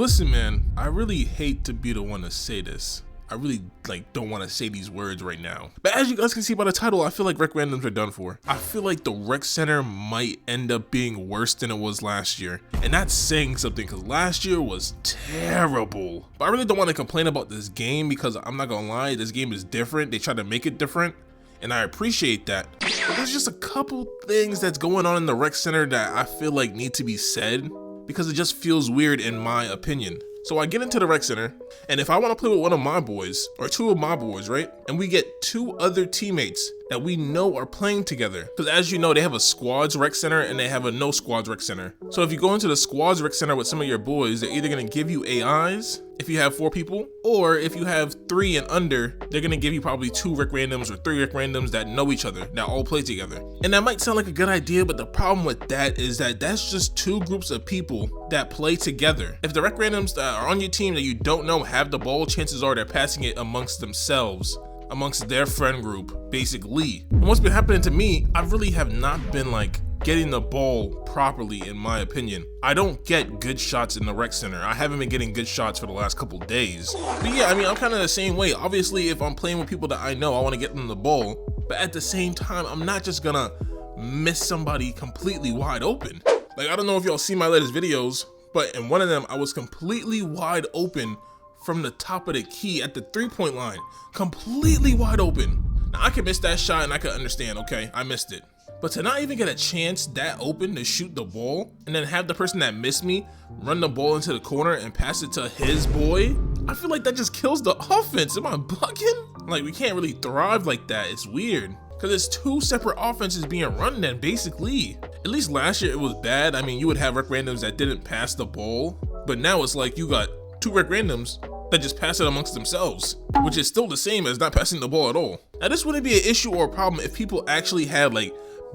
Listen, man, I really hate to be the one to say this. I really don't want to say these words right now. But as you guys can see by the title, I feel like rec randoms are done for. I feel like the rec center might end up being worse than it was last year. And that's saying something because last year was terrible. But I really don't want to complain about this game because I'm not gonna lie, this game is different. They try to make it different and I appreciate that. But there's just a couple things that's going on in the rec center that I feel like need to be said because it just feels weird in my opinion. So I get into the rec center, and if I want to play with one of my boys, or two of my boys, right? And we get two other teammates that we know are playing together. Because as you know, they have a squads rec center and they have a no squads rec center. So if you go into the squads rec center with some of your boys, they're either going to give you AIs if you have 4 people, or if you have 3 and under, they're going to give you probably 2 rec randoms or 3 rec randoms that know each other, that all play together. And that might sound like a good idea, but the problem with that is that that's just 2 groups of people that play together. If the rec randoms that are on your team that you don't know have the ball, chances are they're passing it amongst themselves, amongst their friend group, basically. And what's been happening to me, I really have not been getting the ball properly, in my opinion. I don't get good shots in the rec center. I haven't been getting good shots for the last couple days. But yeah, I mean, I'm kind of the same way. Obviously, if I'm playing with people that I know, I want to get them the ball. But at the same time, I'm not just gonna miss somebody completely wide open. I don't know if y'all see my latest videos, but in one of them, I was completely wide open from the top of the key at the 3-point line. Completely wide open. Now, I can miss that shot and I can understand, okay, I missed it. But to not even get a chance that open to shoot the ball and then have the person that missed me run the ball into the corner and pass it to his boy, I feel like that just kills the offense. Am I bugging? We can't really thrive like that. It's weird. Because it's 2 separate offenses being run then, basically. At least last year it was bad. I mean, you would have rec randoms that didn't pass the ball. But now it's like you got 2 rec randoms that just pass it amongst themselves, which is still the same as not passing the ball at all. Now, this wouldn't be an issue or a problem if people actually had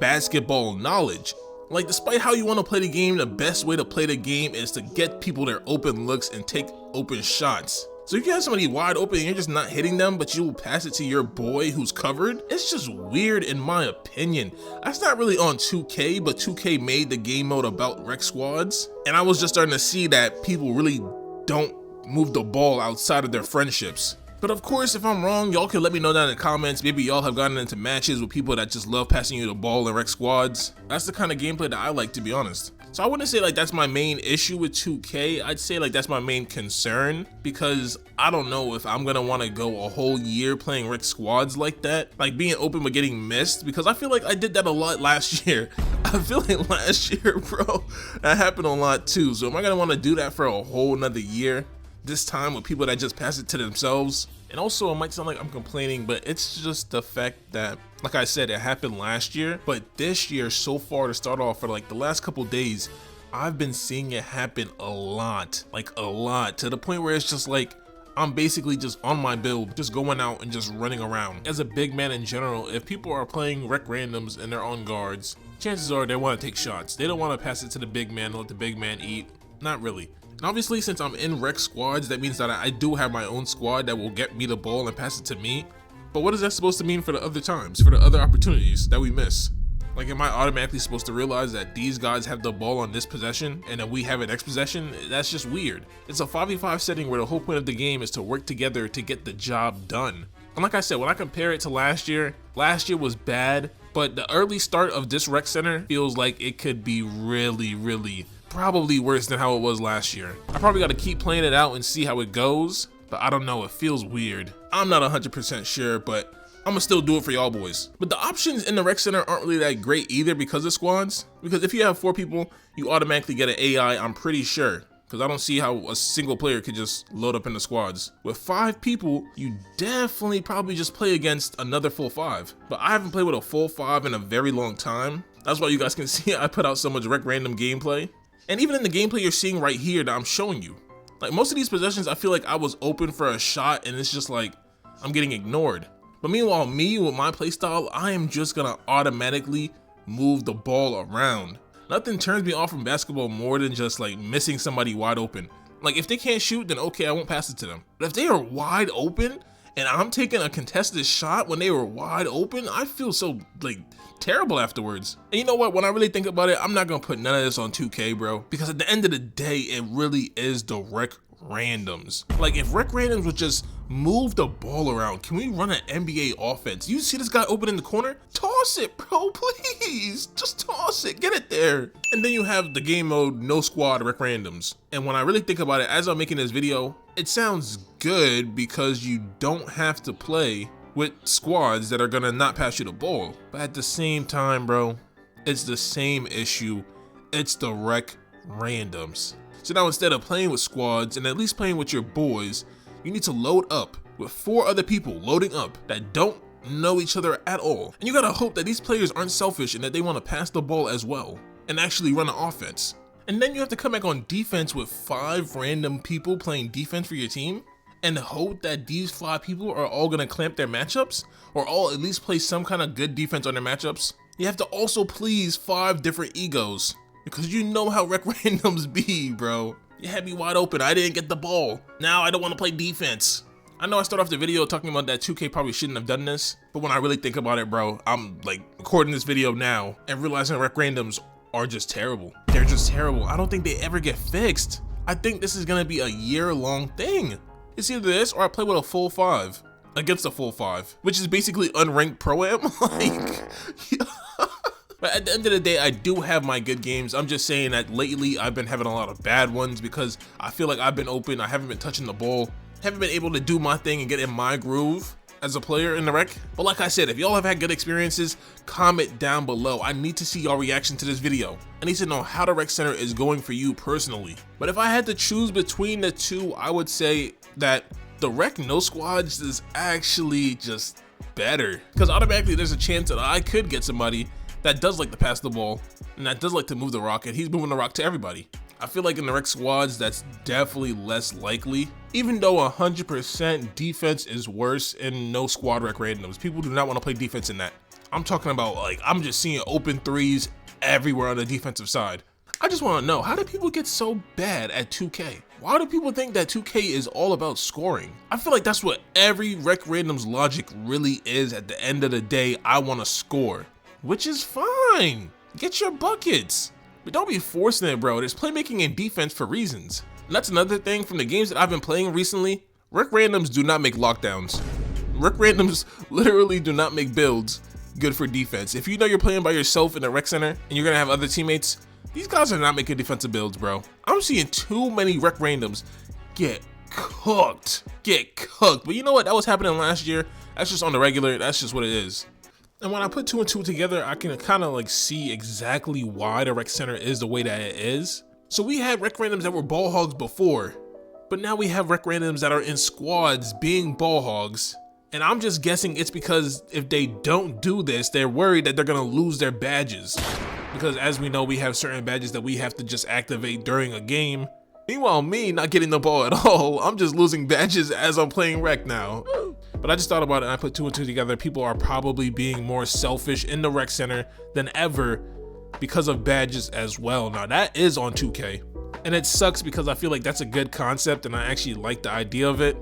basketball knowledge. Despite how you want to play the game, the best way to play the game is to get people their open looks and take open shots. So if you have somebody wide open and you're just not hitting them, but you will pass it to your boy who's covered, it's just weird in my opinion. That's not really on 2K, but 2K made the game mode about rec squads. And I was just starting to see that people really don't move the ball outside of their friendships. But of course, if I'm wrong, y'all can let me know down in the comments. Maybe y'all have gotten into matches with people that just love passing you the ball in rec squads. That's the kind of gameplay that I like, to be honest. So I wouldn't say that's my main issue with 2K. I'd say that's my main concern because I don't know if I'm gonna want to go a whole year playing rec squads like that. Being open but getting missed, because I feel like I did that a lot last year. I feel like last year, bro, that happened a lot too. So am I gonna want to do that for a whole nother year? This time with people that just pass it to themselves? And also, it might sound like I'm complaining, but it's just the fact that, like I said, it happened last year, but this year so far to start off for the last couple days, I've been seeing it happen a lot, to the point where it's just I'm basically just on my build, just going out and just running around. As a big man in general, if people are playing rec randoms and they're on guards, chances are they want to take shots. They don't want to pass it to the big man and let the big man eat. Not really. And obviously, since I'm in rec squads, that means that I do have my own squad that will get me the ball and pass it to me. But what is that supposed to mean for the other times, for the other opportunities that we miss? Am I automatically supposed to realize that these guys have the ball on this possession and then we have it next possession? That's just weird. It's a 5v5 setting where the whole point of the game is to work together to get the job done. And like I said, when I compare it to last year was bad, but the early start of this rec center feels like it could be really probably worse than how it was last year. I probably got to keep playing it out and see how it goes, but I don't know, it feels weird. I'm not 100% sure, but I'm gonna still do it for y'all boys. But the options in the rec center aren't really that great either because of squads. Because if you have 4 people, you automatically get an AI, I'm pretty sure. Because I don't see how a single player could just load up in the squads. With 5 people, you definitely probably just play against another full 5. But I haven't played with a full 5 in a very long time. That's why you guys can see I put out so much rec random gameplay. And even in the gameplay you're seeing right here that I'm showing you, most of these possessions, I feel like I was open for a shot and it's just I'm getting ignored. But meanwhile, me with my playstyle, I am just gonna automatically move the ball around. Nothing turns me off from basketball more than just missing somebody wide open. If they can't shoot, then okay, I won't pass it to them. But if they are wide open and I'm taking a contested shot when they were wide open, I feel so like terrible afterwards. And you know what, when I really think about it, I'm not gonna put none of this on 2K, bro, because at the end of the day, it really is the rec randoms. Like, if rec randoms would just move the ball around, can we run an NBA offense? You see this guy open in the corner? Toss it, bro, please. Just toss it, get it there. And then you have the game mode, no squad, rec randoms. And when I really think about it, as I'm making this video, it sounds good because you don't have to play with squads that are gonna not pass you the ball. But at the same time, bro, it's the same issue. It's the rec randoms. So now instead of playing with squads and at least playing with your boys, you need to load up with 4 other people loading up that don't know each other at all. And you gotta hope that these players aren't selfish and that they wanna pass the ball as well and actually run an offense. And then you have to come back on defense with 5 random people playing defense for your team and hope that these 5 people are all gonna clamp their matchups or all at least play some kind of good defense on their matchups. You have to also please 5 different egos because you know how rec randoms be, bro. You had me wide open, I didn't get the ball. Now I don't wanna play defense. I know I started off the video talking about that 2K probably shouldn't have done this, but when I really think about it, bro, I'm like recording this video now and realizing rec randoms are just terrible. They're just terrible. I don't think they ever get fixed. I think this is gonna be a year-long thing. It's either this or I play with a full 5 against a full 5, which is basically unranked pro-am. Like, but at the end of the day, I do have my good games. I'm just saying that lately I've been having a lot of bad ones because I feel like I've been open. I haven't been touching the ball, haven't been able to do my thing and get in my groove as a player in the rec. But like I said, if y'all have had good experiences, comment down below. I need to see y'all reaction to this video. I need to know how the rec center is going for you personally. But if I had to choose between the two, I would say that the rec no squads is actually just better because automatically there's a chance that I could get somebody that does like to pass the ball and that does like to move the rock, and he's moving the rock to everybody. I feel like in the rec squads, that's definitely less likely, even though 100% defense is worse in no squad rec randoms. People do not want to play defense in that. I'm talking about, like, I'm just seeing open threes everywhere on the defensive side. I just want to know, how do people get so bad at 2K? Why do people think that 2K is all about scoring? I feel like that's what every rec randoms logic really is. At the end of the day, I want to score, which is fine. Get your buckets. But don't be forcing it, bro. There's playmaking and defense for reasons. And that's another thing from the games that I've been playing recently. Rec randoms do not make lockdowns. Rec randoms literally do not make builds good for defense. If you know you're playing by yourself in a rec center and you're gonna have other teammates, these guys are not making defensive builds, bro. I'm seeing too many rec randoms get cooked. But you know what? That was happening last year. That's just on the regular. That's just what it is. And when I put 2 and 2 together, I can kind of like see exactly why the rec center is the way that it is. So we had rec randoms that were ball hogs before, but now we have rec randoms that are in squads being ball hogs. And I'm just guessing it's because if they don't do this, they're worried that they're gonna lose their badges. Because as we know, we have certain badges that we have to just activate during a game. Meanwhile, me not getting the ball at all, I'm just losing badges as I'm playing rec now. But I just thought about it and I put 2 and 2 together. People are probably being more selfish in the rec center than ever because of badges as well. Now that is on 2K. And it sucks because I feel like that's a good concept and I actually like the idea of it.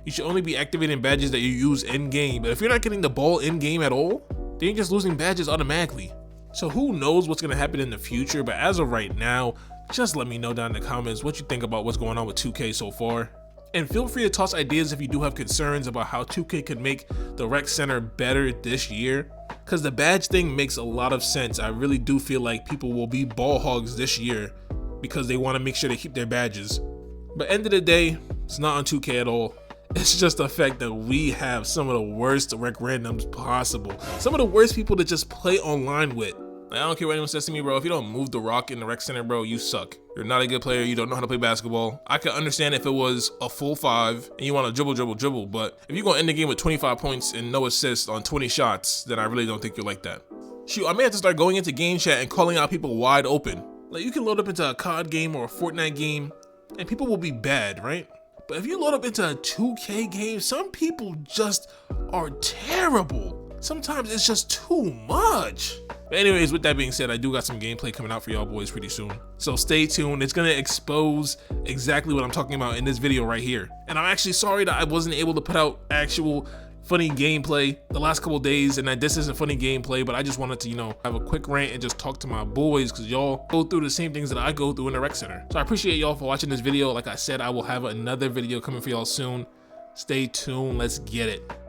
You should only be activating badges that you use in game. But if you're not getting the ball in game at all, then you're just losing badges automatically. So who knows what's gonna happen in the future, but as of right now, just let me know down in the comments what you think about what's going on with 2K so far. And feel free to toss ideas if you do have concerns about how 2K could make the rec center better this year. Cause the badge thing makes a lot of sense. I really do feel like people will be ball hogs this year because they wanna make sure they keep their badges. But end of the day, it's not on 2K at all. It's just the fact that we have some of the worst rec randoms possible. Some of the worst people to just play online with. I don't care what anyone says to me, bro. If you don't move the rock in the rec center, bro, you suck. You're not a good player. You don't know how to play basketball. I could understand if it was a full 5 and you want to dribble, but if you're going to end the game with 25 points and no assists on 20 shots, then I really don't think you're like that. Shoot, I may have to start going into game chat and calling out people wide open. Like, you can load up into a COD game or a Fortnite game and people will be bad, right? But if you load up into a 2K game, some people just are terrible. sometimes it's just too much. But anyways, with that being said, I do got some gameplay coming out for y'all boys pretty soon. So stay tuned. It's gonna expose exactly what I'm talking about in this video right here. And I'm actually sorry that I wasn't able to put out actual funny gameplay the last couple days, and that this isn't funny gameplay, but I just wanted to, you know, have a quick rant and just talk to my boys, because y'all go through the same things that I go through in the rec center. So I appreciate y'all for watching this video. Like I said, I will have another video coming for y'all soon. Stay tuned. Let's get it.